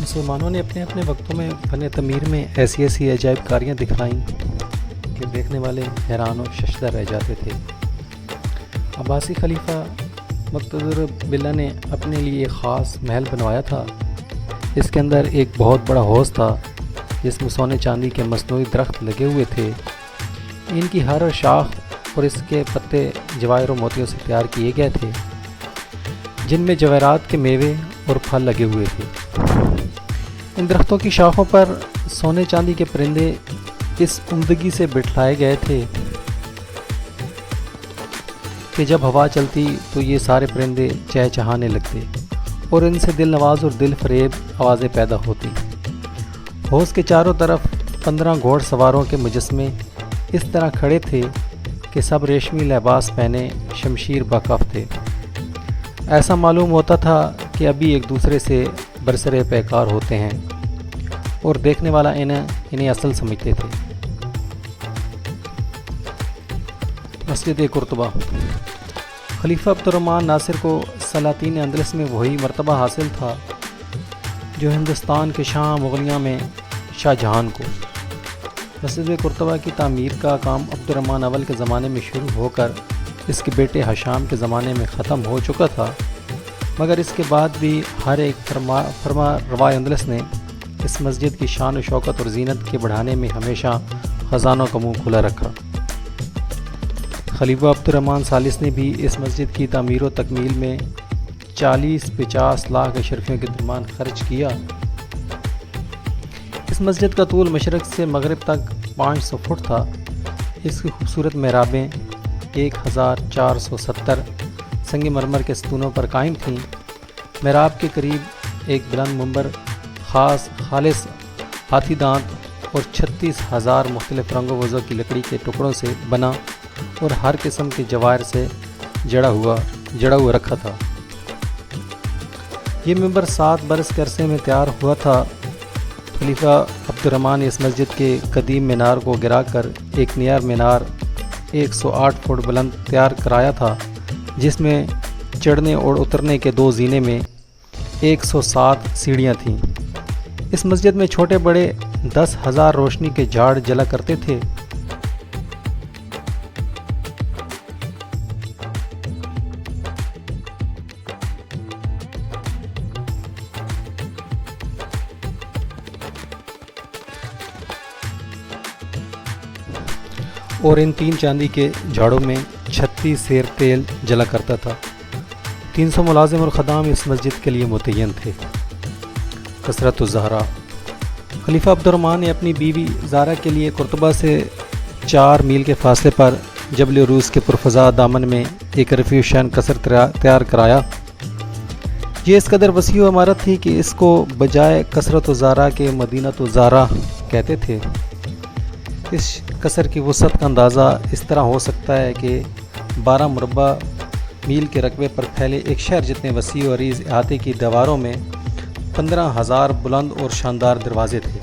مسلمانوں نے اپنے اپنے وقتوں میں فن تعمیر میں ایسی ایسی عجائب کاریاں دکھلائیں کہ دیکھنے والے حیران و ششدر رہ جاتے تھے۔ عباسی خلیفہ مقتدر باللہ نے اپنے لیے ایک خاص محل بنوایا تھا۔ اس کے اندر ایک بہت بڑا حوض تھا جس میں سونے چاندی کے مصنوعی درخت لگے ہوئے تھے۔ ان کی ہر شاخ اور اس کے پتے جواہر و موتیوں سے تیار کیے گئے تھے، جن میں جواہرات کے میوے اور پھل لگے ہوئے تھے۔ ان درختوں کی شاخوں پر سونے چاندی کے پرندے اس عمدگی سے بٹھلائے گئے تھے کہ جب ہوا چلتی تو یہ سارے پرندے چہچہانے لگتے اور ان سے دل نواز اور دل فریب آوازیں پیدا ہوتی۔ حوض کے چاروں طرف 15 گھوڑ سواروں کے مجسمے اس طرح کھڑے تھے کہ سب ریشمی لباس پہنے شمشیر بکف تھے۔ ایسا معلوم ہوتا تھا کہ ابھی ایک دوسرے سے برسر پیکار ہوتے ہیں اور دیکھنے والا انہیں اصل سمجھتے تھے۔ مسجد قرطبہ۔ خلیفہ عبد الرحمن ناصر کو سلاطین اندلس میں وہی مرتبہ حاصل تھا جو ہندوستان کے شاہ مغلیہ میں شاہ جہان کو۔ مسجد قرطبہ کی تعمیر کا کام عبد الرحمن اول کے زمانے میں شروع ہو کر اس کے بیٹے حشام کے زمانے میں ختم ہو چکا تھا، مگر اس کے بعد بھی ہر ایک فرما روا اندلس نے اس مسجد کی شان و شوکت اور زینت کے بڑھانے میں ہمیشہ خزانوں کا منہ کھلا رکھا۔ خلیفہ عبد الرحمن ثالث نے بھی اس مسجد کی تعمیر و تکمیل میں 40-50 لاکھ اشرفیوں کے درمیان خرچ کیا۔ اس مسجد کا طول مشرق سے مغرب تک 500 فٹ تھا۔ اس کی خوبصورت محرابیں 1470 سنگ مرمر کے ستونوں پر قائم تھیں۔ محراب کے قریب ایک بلند منبر خالص ہاتھی دانت اور 36,000 مختلف رنگ و وضع کی لکڑی کے ٹکڑوں سے بنا اور ہر قسم کے جواہر سے جڑا ہوا رکھا تھا۔ یہ منبر 7 برس کے عرصے میں تیار ہوا تھا۔ خلیفہ عبد الرحمن نے اس مسجد کے قدیم مینار کو گرا کر ایک نیا مینار 108 فٹ بلند تیار کرایا تھا، جس میں چڑھنے اور اترنے کے 2 زینے میں 107 سیڑھیاں تھیں۔ اس مسجد میں چھوٹے بڑے 10,000 روشنی کے جھاڑ جلا کرتے تھے۔ اور ان 3 چاندی کے جھاڑوں میں 36 سیر تیل جلا کرتا تھا۔ 300 ملازم اور خدام اس مسجد کے لیے متعین تھے۔ کثرت الزہرا۔ خلیفہ عبد الرحمن نے اپنی بیوی زہرا کے لیے قرطبہ سے 4 میل کے فاصلے پر جبل عروس کے پرفضا دامن میں ایک رفیع الشان قصر تیار کرایا۔ یہ اس قدر وسیع و عمارت تھی کہ اس کو بجائے کثرت الزہرا کے مدینہ الزہرا کہتے تھے۔ اس قصر کی وسعت کا اندازہ اس طرح ہو سکتا ہے کہ 12 مربع میل کے رقبے پر پھیلے ایک شہر جتنے وسیع و عریض احاطے کی دیواروں میں 15,000 بلند اور شاندار دروازے تھے۔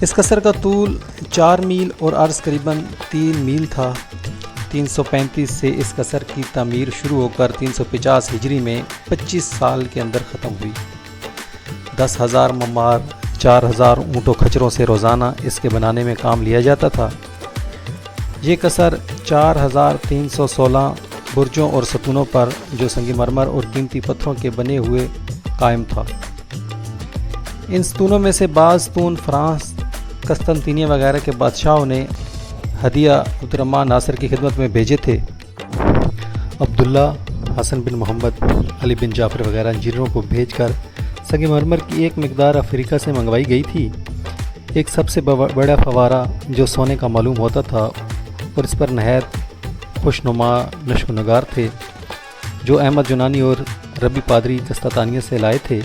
اس قصر کا طول 4 میل اور عرض قریباً 3 میل تھا۔ 335 سے اس قصر کی تعمیر شروع ہو کر 350 ہجری میں 25 سال کے اندر ختم ہوئی۔ 10,000 معمار 4,000 اونٹوں کھچروں سے روزانہ اس کے بنانے میں کام لیا جاتا تھا۔ یہ قصر 4,316 برجوں اور ستونوں پر جو سنگ مرمر اور قیمتی پتھروں کے بنے ہوئے قائم تھا۔ ان ستونوں میں سے بعض ستون فرانس، قسطنطنیہ وغیرہ کے بادشاہوں نے ہدیہ عبد الرحمن ناصر کی خدمت میں بھیجے تھے۔ عبداللہ، حسن بن محمد، علی بن جعفر وغیرہ انجینئروں کو بھیج کر سنگ مرمر کی ایک مقدار افریقہ سے منگوائی گئی تھی۔ ایک سب سے بڑا فوارہ جو سونے کا معلوم ہوتا تھا اور اس پر نہایت خوشنما نشو و نگار تھے، جو احمد یونانی اور ربی پادری قسطنطنیہ سے لائے تھے۔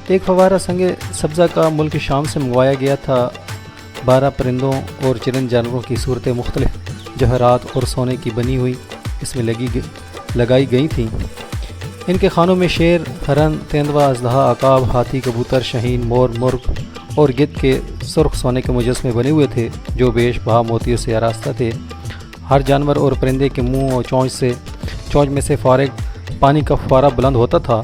ایک فوارہ سنگ سبزہ کا ملک شام سے منگوایا گیا تھا۔ 12 پرندوں اور چرند جانوروں کی صورتیں مختلف جوہرات اور سونے کی بنی ہوئی اس میں لگائی گئی تھیں۔ ان کے خانوں میں شیر، ہرن، تیندوا، اژدہا، عقاب، ہاتھی، کبوتر، شاہین، مور، مرغ اور گدھ کے سرخ سونے کے مجسمے بنے ہوئے تھے جو بیش بہا موتیوں سے آراستہ تھے۔ ہر جانور اور پرندے کے منہ اور چونچ میں سے فارغ پانی کا فوارہ بلند ہوتا تھا۔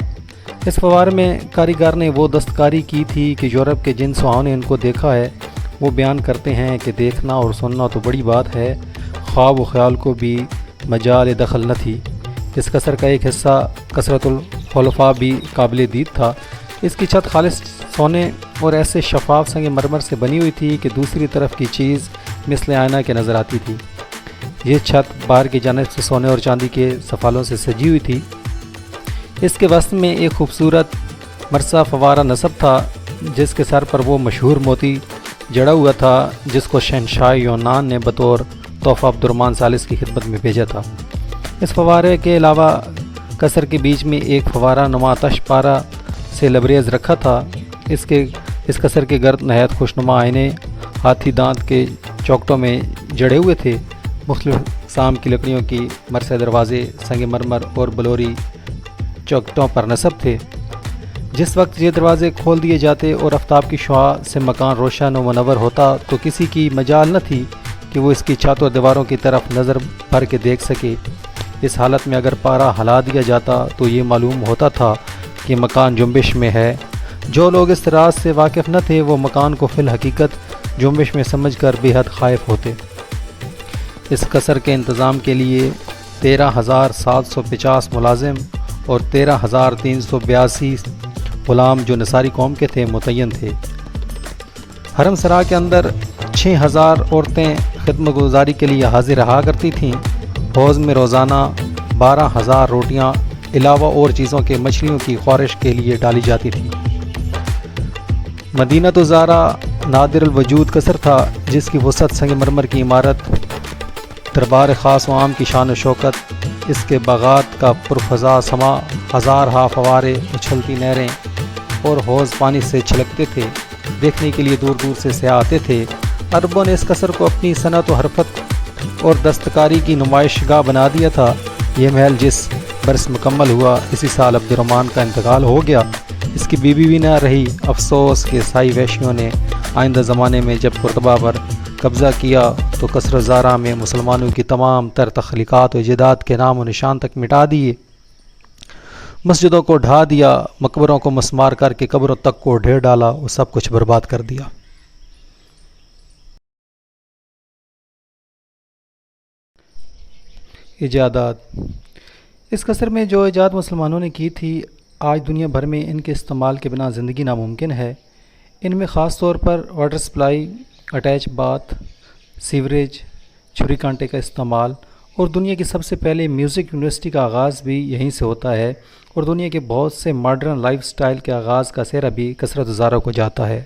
اس فوارے میں کاریگر نے وہ دستکاری کی تھی کہ یورپ کے جن سیاحوں نے ان کو دیکھا ہے وہ بیان کرتے ہیں کہ دیکھنا اور سننا تو بڑی بات ہے، خواب و خیال کو بھی مجال دخل نہ تھی۔ اس قصر کا ایک حصہ کثرت الخلفاء بھی قابل دید تھا۔ اس کی چھت خالص سونے اور ایسے شفاف سنگ مرمر سے بنی ہوئی تھی کہ دوسری طرف کی چیز مثل آئینہ کے نظر آتی تھی۔ یہ چھت باہر کی جانب سے سونے اور چاندی کے سفالوں سے سجی ہوئی تھی۔ اس کے وسط میں ایک خوبصورت مرصع فوارہ نصب تھا جس کے سر پر وہ مشہور موتی جڑا ہوا تھا جس کو شہنشاہ یونان نے بطور تحفہ عبد الرحمن ثالث کی خدمت میں بھیجا تھا۔ اس فوارے کے علاوہ قصر کے بیچ میں ایک فوارہ نما تش پارہ سے لبریز رکھا تھا۔ اس قصر کے گرد نہایت خوشنما آئینے ہاتھی دانت کے چوکٹوں میں جڑے ہوئے تھے۔ مختلف اقسام کی لکڑیوں کی مرصع دروازے سنگ مرمر اور بلوری چوکٹوں پر نصب تھے۔ جس وقت یہ دروازے کھول دیے جاتے اور آفتاب کی شعاع سے مکان روشن و منور ہوتا تو کسی کی مجال نہ تھی کہ وہ اس کی چھت اور دیواروں کی طرف نظر بھر کے دیکھ سکے۔ اس حالت میں اگر پارہ ہلا دیا جاتا تو یہ معلوم ہوتا تھا کہ مکان جنبش میں ہے۔ جو لوگ اس راز سے واقف نہ تھے وہ مکان کو فی الحقیقت جنبش میں سمجھ کر بے حد خائف ہوتے۔ اس قصر کے انتظام کے لیے 13,750 ملازم اور 13,382 غلام جو نصاری قوم کے تھے متعین تھے۔ حرم سرا کے اندر 6,000 عورتیں خدمت گزاری کے لیے حاضر رہا کرتی تھیں۔ حوض میں روزانہ 12,000 روٹیاں علاوہ اور چیزوں کے مچھلیوں کی خورش کے لیے ڈالی جاتی تھیں۔ مدینہ زارا نادر الوجود قصر تھا جس کی وسعت سنگ مرمر کی عمارت، دربار خاص و عام کی شان و شوکت، اس کے باغات کا پرفضا سما، ہزارہا فوارے، اچھلتی نہریں اور حوض پانی سے چھلکتے تھے۔ دیکھنے کے لیے دور دور سے سیاح آتے تھے۔ عربوں نے اس قصر کو اپنی صنعت و حرفت اور دستکاری کی نمائش گاہ بنا دیا تھا۔ یہ محل جس برس مکمل ہوا اسی سال عبد الرحمن کا انتقال ہو گیا۔ اس کی بیوی بھی نہ رہی۔ افسوس کہ عیسائی وحشیوں نے آئندہ زمانے میں جب قرطبہ پر قبضہ کیا تو قصر زارا میں مسلمانوں کی تمام تر تخلیقات و ایجادات کے نام و نشان تک مٹا دیے، مسجدوں کو ڈھا دیا، مقبروں کو مسمار کر کے قبروں تک کو ڈھیر ڈالا، وہ سب کچھ برباد کر دیا۔ ایجادات۔ اس قصر میں جو ایجاد مسلمانوں نے کی تھی آج دنیا بھر میں ان کے استعمال کے بنا زندگی ناممکن ہے۔ ان میں خاص طور پر water supply, attach bath, sewerage, چھری کانٹے کا استعمال اور دنیا کی سب سے پہلے میوزک یونیورسٹی کا آغاز بھی یہیں سے ہوتا ہے، اور دنیا کے بہت سے ماڈرن لائف سٹائل کے آغاز کا سہرا بھی کثرت زارا کو جاتا ہے۔